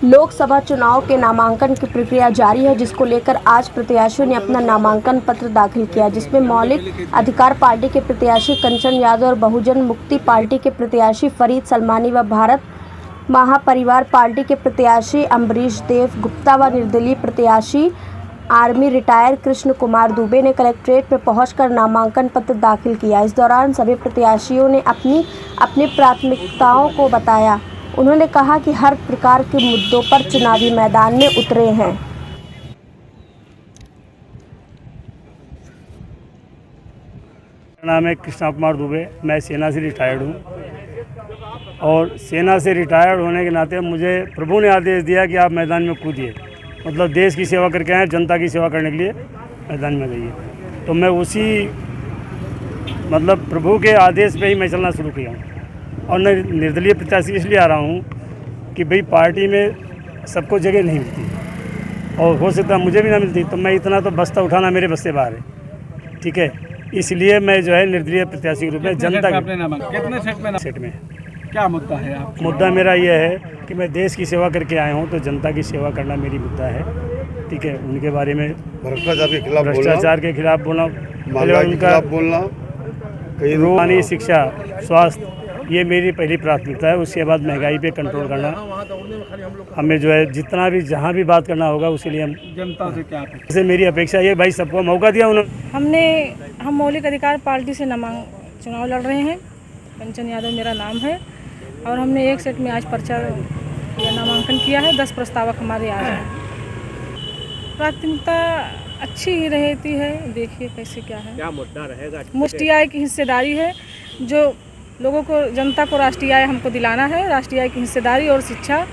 लोकसभा चुनाव के नामांकन की प्रक्रिया जारी है, जिसको लेकर आज प्रत्याशियों ने अपना नामांकन पत्र दाखिल किया, जिसमें मौलिक अधिकार पार्टी के प्रत्याशी कंचन यादव और बहुजन मुक्ति पार्टी के प्रत्याशी फरीद सलमानी व भारत महापरिवार पार्टी के प्रत्याशी अम्बरीश देव गुप्ता व निर्दलीय प्रत्याशी आर्मी रिटायर कृष्ण कुमार दुबे ने कलेक्ट्रेट में पहुंचकर नामांकन पत्र दाखिल किया। इस दौरान सभी प्रत्याशियों ने अपनी प्राथमिकताओं को बताया। उन्होंने कहा कि हर प्रकार के मुद्दों पर चुनावी मैदान में उतरे हैं। मेरा नाम है कृष्ण कुमार दुबे। मैं सेना से रिटायर्ड हूँ और सेना से रिटायर्ड होने के नाते मुझे प्रभु ने आदेश दिया कि आप मैदान में कूदिए, मतलब देश की सेवा करके आए, जनता की सेवा करने के लिए मैदान में गई। तो मैं उसी मतलब प्रभु के आदेश पे ही मैं चलना शुरू किया हूँ। और मैं निर्दलीय प्रत्याशी इसलिए आ रहा हूँ कि भाई पार्टी में सबको जगह नहीं मिलती और हो सकता है मुझे भी ना मिलती, तो मैं इतना तो बस्ता उठाना मेरे बस से बाहर है, ठीक है। इसलिए मैं जो है निर्दलीय प्रत्याशी के रूप में जनता कितने सेट में क्या मुद्दा है आप? मुद्दा मेरा ये है कि मैं देश की सेवा करके आया हूँ, तो जनता की सेवा करना मेरी मुद्दा है, ठीक है। उनके बारे में भ्रष्टाचार के खिलाफ बोलना, उनका बोलना, पानी, शिक्षा, स्वास्थ्य, ये मेरी पहली प्राथमिकता है। उसके बाद महंगाई पे कंट्रोल करना, हमें जो है जितना भी जहाँ भी बात करना होगा उसके लिए हम जनता से क्या जैसे मेरी अपेक्षा ये भाई सबको मौका दिया उन्होंने। हम मौलिक अधिकार पार्टी से चुनाव लड़ रहे हैं। कंचन यादव मेरा नाम है और हमने एक सेट में आज पर्चा या नामांकन किया है। 10 प्रस्तावक हमारे आज हैं। प्राथमिकता अच्छी ही रहती है, देखिए कैसे क्या है। क्या मुद्दा रहेगा? राष्ट्रीय आय की हिस्सेदारी है, जो लोगों को, जनता को राष्ट्रीय आय हमको दिलाना है। राष्ट्रीय आय की हिस्सेदारी और शिक्षा,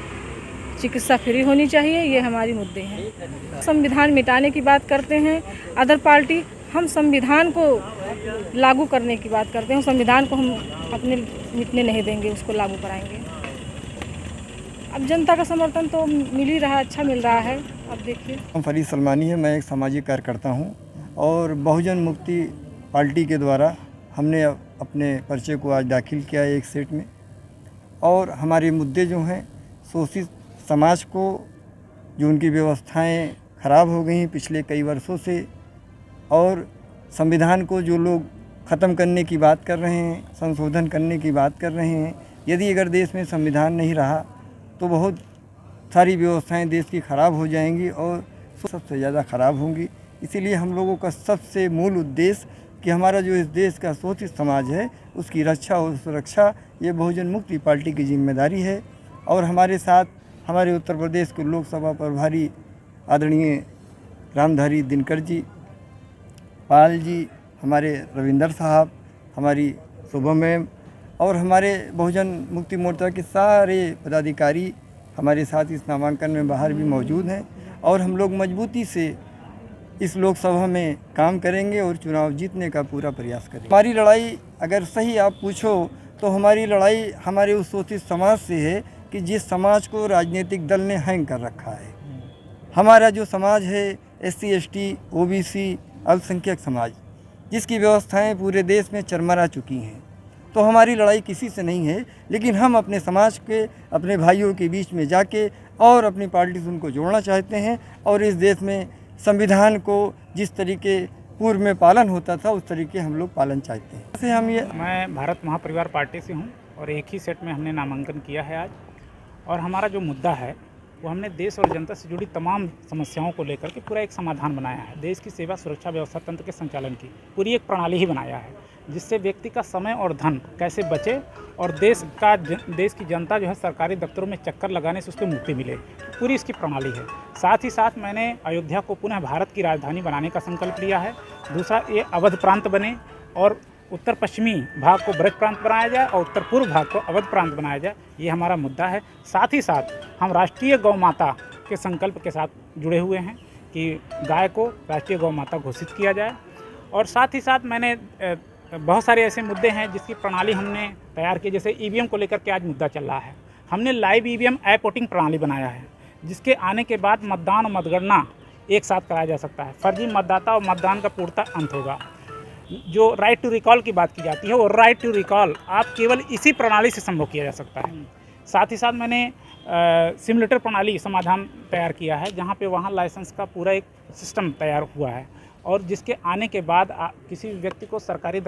चिकित्सा फ्री होनी चाहिए, ये हमारी मुद्दे हैं। संविधान मिटाने की बात करते हैं अदर पार्टी, हम संविधान को लागू करने की बात करते हैं। संविधान को हम अपने मिटने नहीं देंगे, उसको लागू कराएंगे। अब जनता का समर्थन तो मिल ही रहा है, अच्छा मिल रहा है। अब देखिए, हम फरीद सलमानी है, मैं एक सामाजिक कार्यकर्ता हूँ और बहुजन मुक्ति पार्टी के द्वारा हमने अपने पर्चे को आज दाखिल किया है एक सेट में। और हमारे मुद्दे जो हैं, शोषित समाज को, जो उनकी व्यवस्थाएं ख़राब हो गई हैं पिछले कई वर्षों से, और संविधान को जो लोग ख़त्म करने की बात कर रहे हैं, संशोधन करने की बात कर रहे हैं। यदि अगर देश में संविधान नहीं रहा तो बहुत सारी व्यवस्थाएं देश की ख़राब हो जाएंगी और सबसे ज़्यादा ख़राब होंगी। इसीलिए हम लोगों का सबसे मूल उद्देश्य कि हमारा जो इस देश का शोषित समाज है उसकी रक्षा और सुरक्षा, ये बहुजन मुक्ति पार्टी की जिम्मेदारी है। और हमारे साथ हमारे उत्तर प्रदेश के लोकसभा प्रभारी आदरणीय रामधारी दिनकर जी, पाल जी, हमारे रविंदर साहब, हमारी शोभा मैम और हमारे बहुजन मुक्ति मोर्चा के सारे पदाधिकारी हमारे साथ इस नामांकन में बाहर भी मौजूद हैं। और हम लोग मजबूती से इस लोकसभा में काम करेंगे और चुनाव जीतने का पूरा प्रयास करेंगे। हमारी लड़ाई अगर सही आप पूछो तो हमारी लड़ाई हमारे उस शोषित समाज से है कि जिस समाज को राजनीतिक दल ने हैंग कर रखा है। हमारा जो समाज है SC ST OBC अल्पसंख्यक समाज, जिसकी व्यवस्थाएं पूरे देश में चरमरा चुकी हैं। तो हमारी लड़ाई किसी से नहीं है, लेकिन हम अपने समाज के, अपने भाइयों के बीच में जाके और अपनी पार्टी से उनको जोड़ना चाहते हैं और इस देश में संविधान को जिस तरीके पूर्व में पालन होता था उस तरीके हम लोग पालन चाहते हैं। जैसे मैं भारत महापरिवार पार्टी से हूं और एक ही सेट में हमने नामांकन किया है आज। और हमारा जो मुद्दा है वो हमने देश और जनता से जुड़ी तमाम समस्याओं को लेकर के पूरा एक समाधान बनाया है। देश की सेवा, सुरक्षा, व्यवस्था तंत्र के संचालन की पूरी एक प्रणाली ही बनाया है, जिससे व्यक्ति का समय और धन कैसे बचे और देश की जनता जो है सरकारी दफ्तरों में चक्कर लगाने से उसको मुक्ति मिले, पूरी इसकी प्रणाली है। साथ ही साथ मैंने अयोध्या को पुनः भारत की राजधानी बनाने का संकल्प लिया है। दूसरा, ये अवध प्रांत बने और उत्तर पश्चिमी भाग को ब्रज प्रांत बनाया जाए और उत्तर पूर्व भाग को अवध प्रांत बनाया जाए, ये हमारा मुद्दा है। साथ ही साथ हम राष्ट्रीय गौ माता के संकल्प के साथ जुड़े हुए हैं कि गाय को राष्ट्रीय गौ माता घोषित किया जाए। और साथ ही साथ मैंने बहुत सारे ऐसे मुद्दे हैं जिसकी प्रणाली हमने तैयार की, जैसे EVM को लेकर के आज मुद्दा चल रहा है। हमने लाइव ईवीएम ऐप वोटिंग प्रणाली बनाया है, जिसके आने के बाद मतदान और मतगणना एक साथ कराया जा सकता है। फर्जी मतदाता और मतदान का पूर्णतः अंत होगा। जो राइट टू रिकॉल की बात की जाती है, वो राइट टू रिकॉल आप केवल इसी प्रणाली से संभव किया जा सकता है। साथ ही साथ मैंने सिमुलेटर प्रणाली समाधान तैयार किया है, जहाँ पे वहाँ लाइसेंस का पूरा एक सिस्टम तैयार हुआ है और जिसके आने के बाद किसी व्यक्ति को सरकारी